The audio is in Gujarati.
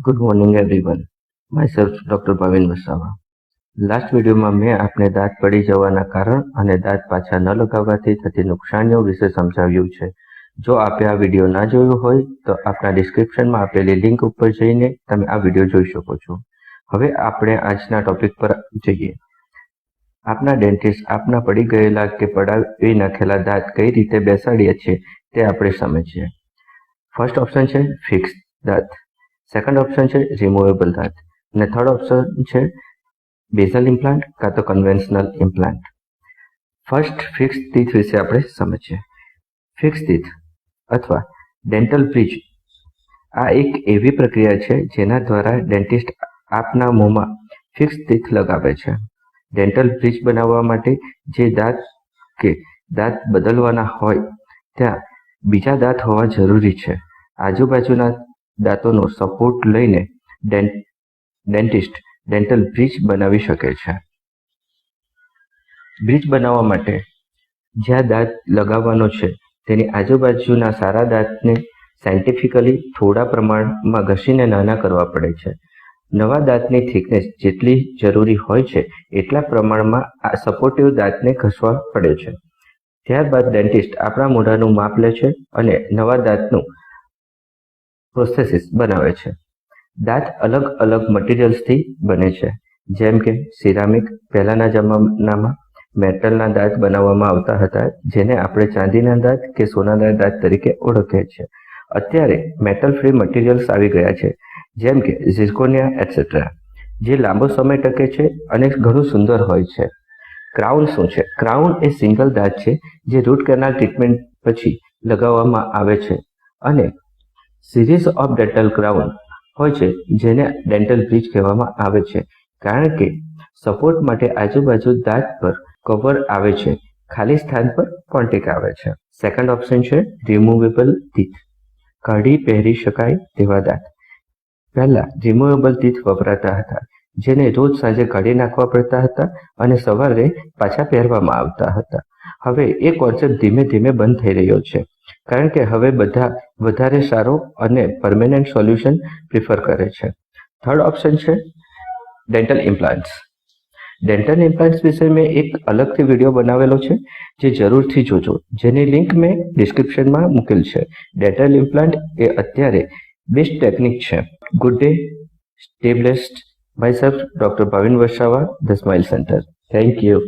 Good morning everyone. Myself doctor Bhavin Vasava. Last વિડીયોમાં મેં આપને દાંત પડી જવાના કારણ અને દાંત પાછા ન લગાવવાથી થતી નુકસાનીઓ વિશે સમજાવ્યું છે. જો આપે આ વિડીયો ના જોયો હોય તો આપણા ડિસ્ક્રિપ્શનમાં આપેલી લિંક ઉપર જઈને તમે આ વિડીયો જોઈ શકો છો. હવે આપણે આજના ટોપિક પર જઈએ. આપના ડેન્ટિસ્ટ આપના પડી ગયેલા કે પડાવી નાખેલા દાંત કઈ રીતે બેસાડીએ છીએ તે આપણે સમજીએ. ફર્સ્ટ ઓપ્શન છે ફિક્સ દાંત, સેકન્ડ ઓપ્શન છે રિમૂવેબલ દાંત અને થર્ડ ઓપ્શન છે બેઝલ ઇમ્પ્લાન્ટ કાં તો conventional implant. First fix teeth વિશે આપણે સમજીએ. ફિક્સ ટીથ અથવા ડેન્ટલ બ્રિજ આ એક એવી પ્રક્રિયા છે જેના દ્વારા ડેન્ટિસ્ટ આપના મોંમાં ફિક્સ ટીથ લગાવે છે. ડેન્ટલ બ્રિજ બનાવવા માટે જે દાંત કે દાંત બદલવાના હોય ત્યાં બીજા દાંત હોવા જરૂરી છે. આજુબાજુના દાંતોનો સપોર્ટ લઈને ડેન્ટિસ્ટ ડેન્ટલ બ્રિજ બનાવી શકે છે. બ્રિજ બનાવવા માટે જ્યાં દાંત લગાવવાનો છે તેની આજુબાજુના સારા દાંતને સાયન્ટિફિકલી થોડા પ્રમાણમાં ઘસીને નાના કરવા પડે છે. નવા દાંતની થિકનેસ જેટલી જરૂરી હોય છે એટલા પ્રમાણમાં આ સપોર્ટિવ દાંતને ઘસવા પડે છે. ત્યારબાદ ડેન્ટિસ્ટ આપણા મોઢાનું માપ લે છે અને નવા દાંતનું પ્રોસ્થેસિસ બનાવે છે. દાંત અલગ અલગ મટીરિયલ્સથી બને છે, જેમ કે સિરામિક. પહેલાના જમાનામાં મેટલના દાંત બનાવવામાં આવતા હતા જેને આપણે ચાંદીના દાંત કે સોનાના દાંત તરીકે ઓળખીએ છીએ. અત્યારે મેટલ ફ્રી મટીરિયલ્સ આવી ગયા છે, જેમ કે ઝિર્કોનિયા એટસેટ્રા, જે લાંબો સમય ટકે છે અને ઘણું સુંદર હોય છે. ક્રાઉન શું છે? ક્રાઉન એ સિંગલ દાંત છે જે રૂટ કેનાલ ટ્રીટમેન્ટ પછી લગાવવામાં આવે છે અને સિરીઝ ઓફ ડેન્ટલ ક્રાઉન હોય છે જેને ડેન્ટલ બ્રિજ કહેવામાં આવે છે, કારણ કે સપોર્ટ માટે આજુબાજુ દાંત પર કવર આવે છે, ખાલી સ્થાન પર કોન્ટેક આવે છે. સેકન્ડ ઓપ્શન છે રિમૂવેબલ ટીથ, કાઢી પહેરી શકાય તેવા દાંત. પહેલા રિમૂવેબલ ટીથ વપરાતા હતા જેને રોજ સાંજે કાઢી નાખવા પડતા હતા અને સવારે પાછા પહેરવામાં આવતા હતા. હવે એ કોન્સેપ્ટ ધીમે ધીમે બંધ થઈ રહ્યો છે, કારણ કે હવે બધા વધારે સારો અને પરમેનન્ટ સોલ્યુશન પ્રિફર કરે છે. થર્ડ ઓપ્શન છે ડેન્ટલ ઇમ્પ્લાન્ટ્સ. ડેન્ટલ ઇમ્પ્લાન્ટ્સ વિશે મેં એક અલગથી વિડીયો બનાવેલો છે જે જરૂરથી જોજો, જેની લિંક મેં ડિસ્ક્રિપ્શનમાં મૂકેલ છે. ડેન્ટલ ઇમ્પ્લાન્ટ એ અત્યારે બેસ્ટ ટેકનિક છે. Good day, stay blessed. Myself doctor Bhavin Vasava, the smile centre. Thank you.